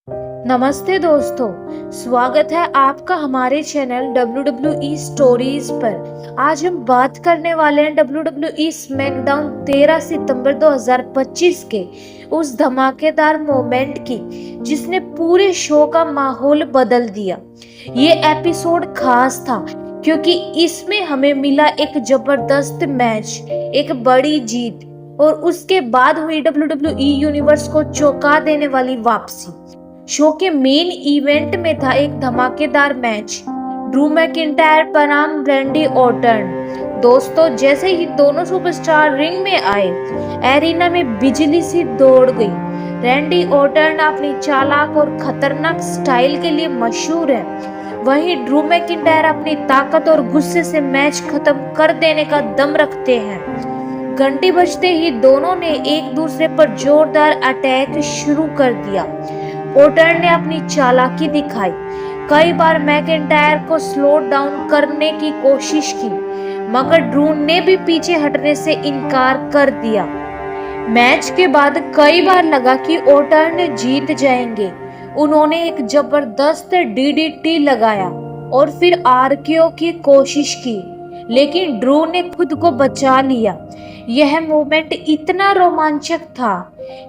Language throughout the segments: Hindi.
नमस्ते दोस्तों, स्वागत है आपका हमारे चैनल WWE स्टोरीज पर। आज हम बात करने वाले हैं WWE स्मैकडाउन 13 सितंबर 2025 के उस धमाकेदार मोमेंट की जिसने पूरे शो का माहौल बदल दिया। ये एपिसोड खास था क्योंकि इसमें हमें मिला एक जबरदस्त मैच, एक बड़ी जीत और उसके बाद हुई WWE यूनिवर्स को चौंका देने वाली वापसी। शो के मेन इवेंट में था एक धमाकेदार मैच, ड्रू मैकिंटायर बनाम रैंडी ऑर्टन। दोस्तों, जैसे ही दोनों सुपरस्टार रिंग में आए, एरिना में बिजली सी दौड़ गई। रैंडी ऑर्टन अपनी चालाक और खतरनाक स्टाइल के लिए मशहूर है, वहीं ड्रू मैकिंटायर अपनी ताकत और गुस्से से मैच खत्म कर देने का दम रखते हैं। घंटी बजते ही दोनों ने एक दूसरे पर जोरदार अटैक शुरू कर दिया। ऑर्टन ने अपनी चालाकी दिखाई, कई बार मैकिंटायर को स्लो डाउन करने की कोशिश की, मगर ड्रू ने भी पीछे हटने से इनकार कर दिया। मैच के बाद कई बार लगा कि ऑर्टन जीत जाएंगे। उन्होंने एक जबरदस्त DDT लगाया और फिर RKO की कोशिश की, लेकिन ड्रू ने खुद को बचा लिया। यह मोमेंट इतना रोमांचक था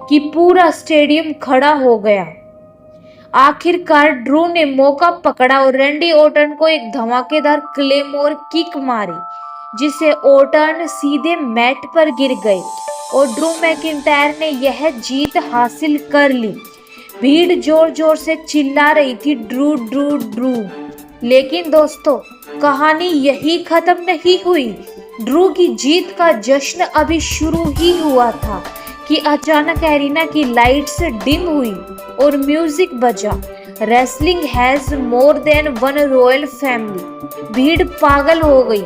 कि पूरा स्टेडियम खड़ा हो गया। आखिरकार ड्रू ने मौका पकड़ा और रैंडी ऑर्टन को एक धमाकेदार क्लेमोर किक मारी, जिसे ऑर्टन सीधे मैट पर गिर गए और ड्रू मैकिंटायर ने यह जीत हासिल कर ली। भीड़ जोर जोर से चिल्ला रही थी, ड्रू ड्रू ड्रू। लेकिन दोस्तों, कहानी यही खत्म नहीं हुई। ड्रू की जीत का जश्न अभी शुरू ही हुआ था कि अचानक एरिना की लाइट्स डिम हुई और म्यूजिक बजा। Wrestling has more than one royal family. भीड़ पागल हो गई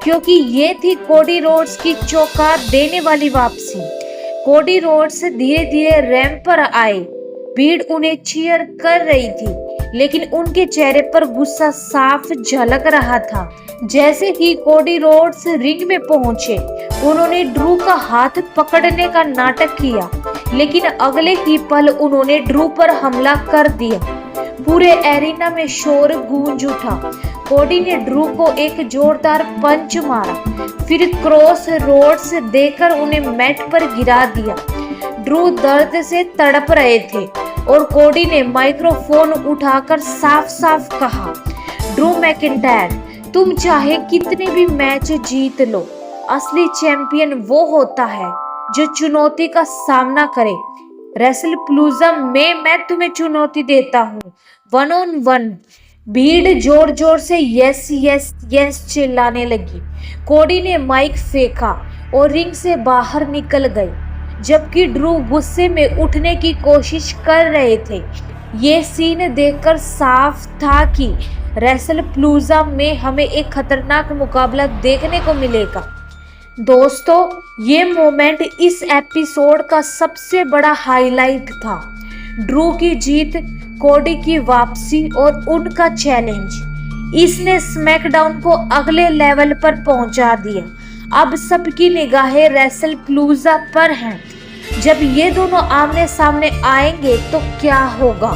क्योंकि ये थी कोडी रोड्स की चौंका देने वाली वापसी। कोडी रोड्स धीरे धीरे रैंप पर आए। भीड़ उन्हें चीयर कर रही थी, लेकिन उनके चेहरे पर गुस्सा साफ झलक रहा था। जैसे ही कोडी रोड्स रिंग में पहुंचे, उन्होंने ड्रू का हाथ पकड़ने का नाटक किया, लेकिन अगले ही पल उन्होंने ड्रू पर हमला कर दिया। पूरे एरिना में शोर गूंज उठा। कोडी ने ड्रू को एक जोरदार पंच मारा, फिर क्रॉस रोड्स देकर उन्हें मैट पर गिरा दिया। ड्रू दर्द से तड़प रहे थे और कोडी ने माइक्रोफोन उठाकर साफ साफ कहा, ड्रू मैकिंटायर, तुम चाहे कितने भी मैच जीत लो, असली चैंपियन वो होता है जो चुनौती का सामना करे। रेसलप्लूज़ा में मैं तुम्हें चुनौती देता हूँ, 1-on-1। भीड़ जोर जोर से यस यस यस चिल्लाने लगी। कोडी ने माइक फेंका और रिंग से बाहर निकल गए, जबकि ड्रू गुस्से में उठने की कोशिश कर रहे थे। ये सीन देखकर साफ था कि रेसलप्लूज़ा में हमें एक खतरनाक मुकाबला देखने को मिलेगा। दोस्तों, ये मोमेंट इस एपिसोड का सबसे बड़ा हाईलाइट था। ड्रू की जीत, कोडी की वापसी और उनका चैलेंज, इसने स्मैकडाउन को अगले लेवल पर पहुंचा दिया। अब सबकी निगाहें रेसलप्लूज़ा पर हैं। जब ये दोनों आमने सामने आएंगे तो क्या होगा?